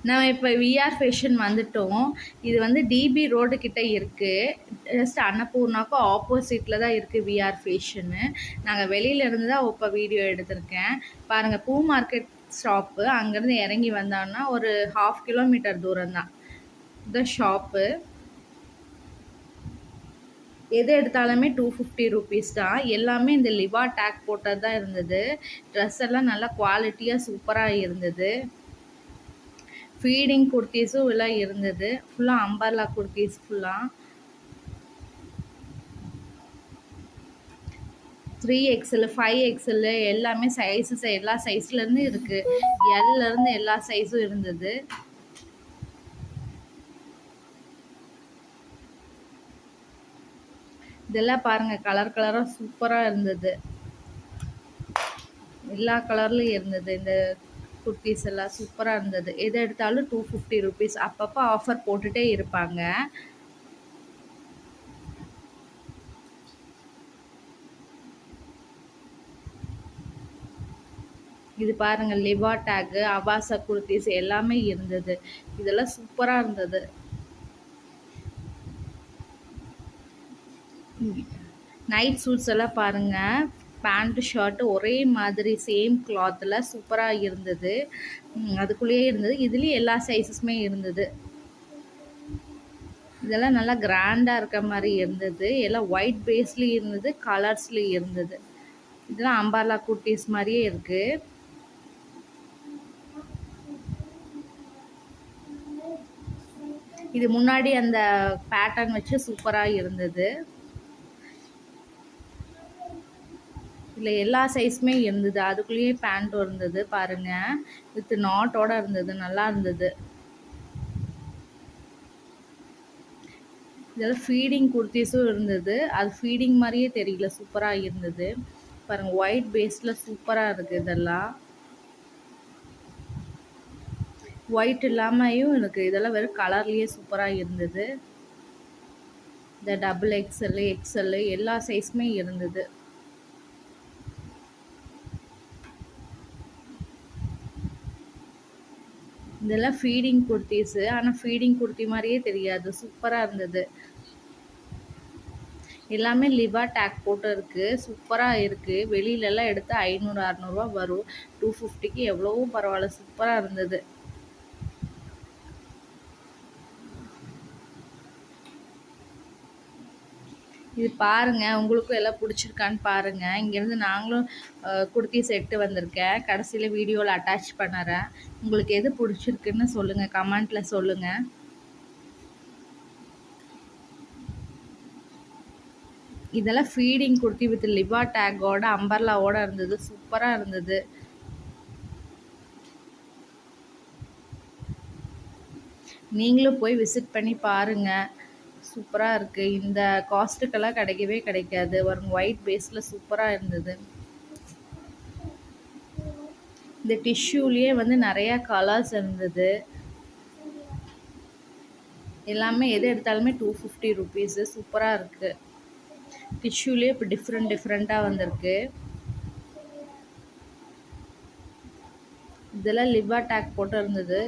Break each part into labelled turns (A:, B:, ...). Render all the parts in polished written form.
A: நம்ம இப்போ VR fashion வந்துட்டோம். இது வந்து டிபி ரோடு கிட்ட இருக்குது. ஜஸ்ட் அன்னபூர்ணாக்கும் ஆப்போசிட்டில் தான் இருக்குது விஆர் ஃபேஷனு. நாங்கள் வெளியிலேருந்து தான் இப்போ வீடியோ எடுத்திருக்கேன். பாருங்கள், பூ மார்க்கெட் ஷாப்பு. அங்கேருந்து இறங்கி வந்தோன்னா ஒரு 1/2 கிலோமீட்டர் தூரம் தான் இந்த ஷாப்பு. எது எடுத்தாலுமே 250 ருபீஸ் தான். எல்லாமே இந்த லிவா டேக் போட்டது தான் இருந்தது. ட்ரெஸ் எல்லாம் நல்லா குவாலிட்டியாக சூப்பராக இருந்தது. ஃபீடிங் குர்த்திஸும் எல்லாம் இருந்தது. ஃபுல்லாக அம்பர்லா குர்த்திஸ் ஃபுல்லாக 3XL 5XL எல்லாமே சைஸஸ் எல்லா சைஸ்லேருந்து இருக்குது. எல்லேருந்து எல்லா சைஸும் இருந்தது. இதெல்லாம் பாருங்கள், கலர் கலராக சூப்பராக இருந்தது. எல்லா கலர்லையும் இருந்தது. இந்த குர்த்திஸ் எல்லாம் சூப்பராக இருந்தது. எது எடுத்தாலும் 250 ருபீஸ். அப்பப்போ ஆஃபர் போட்டுகிட்டே இருப்பாங்க. இது பாருங்கள், லிவா டேக்கு, அபாசா குர்த்திஸ் எல்லாமே இருந்தது. இதெல்லாம் சூப்பராக இருந்தது. நைட் சூட்ஸ் எல்லாம் பாருங்கள், பேண்ட்டு ஷர்ட்டு ஒரே மாதிரி சேம் கிளாத்தில் சூப்பராக இருந்தது. அதுக்குள்ளேயே இருந்தது. இதுலேயும் எல்லா சைஸஸுமே இருந்தது. இதெல்லாம் நல்லா கிராண்டாக இருக்க மாதிரி இருந்தது. எல்லாம் ஒயிட் பேஸ்லேயும் இருந்தது, கலர்ஸ்லேயும் இருந்தது. இதெல்லாம் அம்பாலா குர்த்திஸ் மாதிரியே இருக்குது. இது முன்னாடி அந்த பேட்டர்ன் வச்சு சூப்பராக இருந்தது. இல்லை எல்லா சைஸுமே இருந்தது. அதுக்குள்ளேயே பேண்ட்டும் இருந்தது பாருங்கள், வித் நாட்டோட இருந்தது. நல்லா இருந்தது. இதெல்லாம் ஃபீடிங் குர்த்திஸும் இருந்தது. அது ஃபீடிங் மாதிரியே தெரியல, சூப்பராக இருந்தது. பாருங்கள், ஒயிட் பேஸில் சூப்பராக இருக்குது. இதெல்லாம் ஒயிட் இல்லாமையும் இருக்குது. இதெல்லாம் வெறும் கலர்லேயே சூப்பராக இருந்தது. இந்த XXL XL எல்லா சைஸுமே இருந்தது. இதெல்லாம் ஃபீடிங் குர்த்திஸு. ஆனால் ஃபீடிங் குர்த்தி மாதிரியே தெரியாது, சூப்பராக இருந்தது. எல்லாமே லிவா டேக் போட்டு இருக்குது. சூப்பராக இருக்குது. வெளியிலலாம் எடுத்து 500 600 வரும். 250க்கு எவ்வளவோ பரவாயில்ல, சூப்பராக இருந்தது. இது பாருங்கள், உங்களுக்கும் எல்லாம் பிடிச்சிருக்கான்னு பாருங்கள். இங்கேருந்து நாங்களும் குர்த்தி செட்டு வந்திருக்கேன். கடைசியில் வீடியோவில் அட்டாச் பண்ணுறேன். உங்களுக்கு எது பிடிச்சிருக்குன்னு சொல்லுங்கள், கமெண்ட்டில் சொல்லுங்கள். இதெல்லாம் ஃபீடிங் குர்த்தி வித் லிவா டேக்கோட அம்பர்லாவோட இருந்தது. சூப்பராக இருந்தது. நீங்களும் போய் விசிட் பண்ணி பாருங்கள், சூப்பராக இருக்குது. இந்த காஸ்ட்டுக்கெல்லாம் கிடைக்கவே கிடைக்காது. ஒரு ஒயிட் பேஸில் சூப்பராக இருந்தது. இந்த டிஷ்யூலேயே வந்து நிறையா கலர்ஸ் இருந்தது. எல்லாமே எது எடுத்தாலுமே 250 ருபீஸு. சூப்பராக இருக்குது. டிஷ்யூலேயே இப்போ டிஃப்ரெண்ட்டாக வந்திருக்கு. இதெல்லாம் லிவா டேக் போட்டு இருந்தது.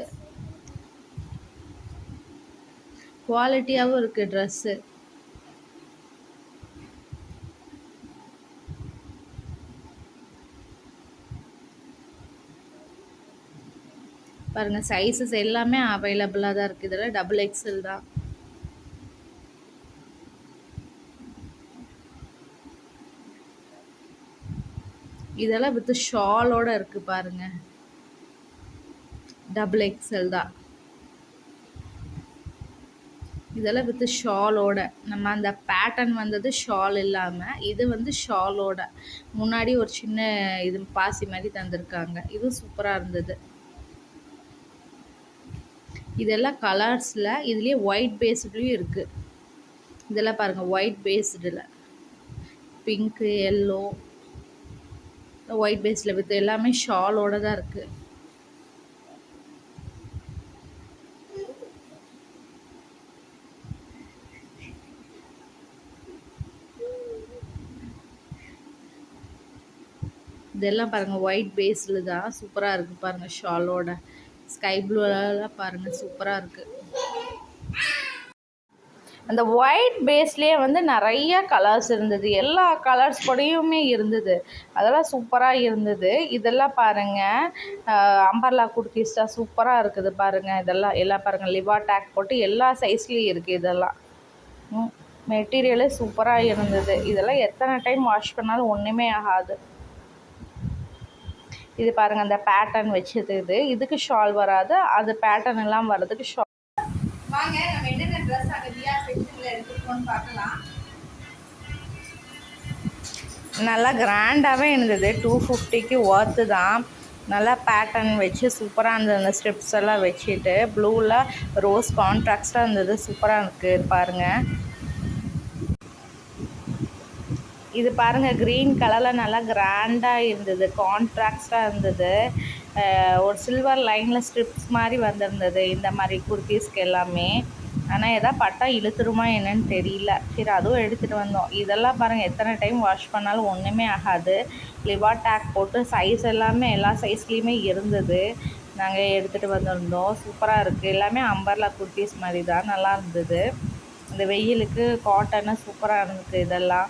A: குவாலிட்டியாகவும் இருக்குது ட்ரெஸ்ஸு. பாருங்கள், சைஸஸ் எல்லாமே அவைலபிளாக தான் இருக்குது. இதெல்லாம் XXL தான். இதெல்லாம் வித் ஷாலோட இருக்குது பாருங்கள். XXL தான். இதெல்லாம் வித் ஷாலோட. நம்ம அந்த பேட்டர்ன் வந்தது ஷால் இல்லாமல், இது வந்து ஷாலோட. முன்னாடி ஒரு சின்ன இது பாசி மாதிரி தந்திருக்காங்க. இதுவும் சூப்பராக இருந்தது. இதெல்லாம் கலர்ஸில் இதுலேயே ஒயிட் பேஸ்ட்லேயும் இருக்குது. இதெல்லாம் பாருங்கள், ஒயிட் பேஸ்டில் பிங்க்கு எல்லோ ஒயிட் பேஸில் வித் எல்லாமே ஷாலோட தான் இருக்குது. இதெல்லாம் பாருங்கள், ஒயிட் பேஸில் தான் சூப்பராக இருக்குது பாருங்கள் ஷாலோட. ஸ்கை ப்ளூலாம் பாருங்கள் சூப்பராக இருக்குது. அந்த ஒயிட் பேஸ்லேயே வந்து நிறைய கலர்ஸ் இருந்தது, எல்லா கலர்ஸ் கூடயுமே இருந்தது, அதெல்லாம் சூப்பராக இருந்தது. இதெல்லாம் பாருங்கள் அம்பர்லா குர்த்திஸ் தான் சூப்பராக இருக்குது பாருங்கள். இதெல்லாம் எல்லாம் பாருங்கள் லிவா டேக் போட்டு எல்லா சைஸ்லேயும் இருக்குது. இதெல்லாம் மெட்டீரியலே சூப்பராக இருந்தது. இதெல்லாம் எத்தனை டைம் வாஷ் பண்ணாலும் ஒன்றுமே ஆகாது. இது பாருங்கள் அந்த பேட்டர்ன் வச்சது, இதுக்கு ஷால் வராது, அது பேட்டர்ன் எல்லாம் வர்றதுக்கு ஷால். வாங்க நம்ம என்னென்ன ட்ரெஸ் அங்கே விஆர் ஃபேஷனில் எடுத்துருக்கோம்னு பார்க்கலாம். நல்லா கிராண்டாகவே இருந்தது, 250க்கு ஒர்த்து தான். நல்லா பேட்டர்ன் வச்சு சூப்பராக இருந்தது, அந்த ஸ்ட்ரிப்ஸ் எல்லாம் வச்சுட்டு ப்ளூவில் ரோஸ் கான்ட்ராக்டாக இருந்தது, சூப்பராக இருக்குது பாருங்கள். இது பாருங்கள் க்ரீன் கலரில் நல்லா கிராண்டாக இருந்தது, கான்ட்ராக்டாக இருந்தது. ஒரு சில்வர் லைனில் ஸ்ட்ரிப்ஸ் மாதிரி வந்திருந்தது இந்த மாதிரி குர்த்திஸ்க்கு எல்லாமே. ஆனால் எதாவது பட்டா இழுத்துருமா என்னன்னு தெரியல. சரி அதுவும் எடுத்துகிட்டு வந்தோம். இதெல்லாம் பாருங்கள் எத்தனை டைம் வாஷ் பண்ணாலும் ஒன்றுமே ஆகாது. லிவா டேக் போட்டு சைஸ் எல்லாமே எல்லா சைஸ்லேயுமே இருந்தது. நாங்கள் எடுத்துகிட்டு வந்திருந்தோம். சூப்பராக இருக்குது. எல்லாமே அம்பர்லா குர்த்திஸ் மாதிரி தான், நல்லா இருந்தது. இந்த வெயிலுக்கு காட்டனு சூப்பராக இருந்தது. இதெல்லாம்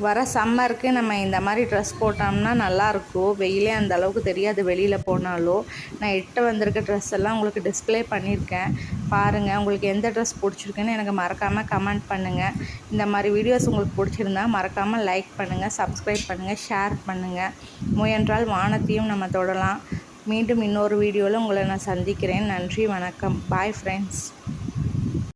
A: வர சம்மருக்கு நம்ம இந்த மாதிரி ட்ரெஸ் போட்டோம்னா நல்லாயிருக்கும். வெயிலே அந்த அளவுக்கு தெரியாது வெளியில் போனாலும். நான் எட்டு வந்திருக்க ட்ரெஸ் எல்லாம் உங்களுக்கு டிஸ்ப்ளே பண்ணியிருக்கேன் பாருங்கள். உங்களுக்கு எந்த ட்ரெஸ் பிடிச்சிருக்குன்னு எனக்கு மறக்காமல் கமெண்ட் பண்ணுங்கள். இந்த மாதிரி வீடியோஸ் உங்களுக்கு பிடிச்சிருந்தா மறக்காமல் லைக் பண்ணுங்கள், சப்ஸ்கிரைப் பண்ணுங்கள், ஷேர் பண்ணுங்கள். முயன்றால் வானத்தையும் நம்ம தொடலாம். மீண்டும் இன்னொரு வீடியோவில் உங்களை நான் சந்திக்கிறேன். நன்றி, வணக்கம். Bye friends.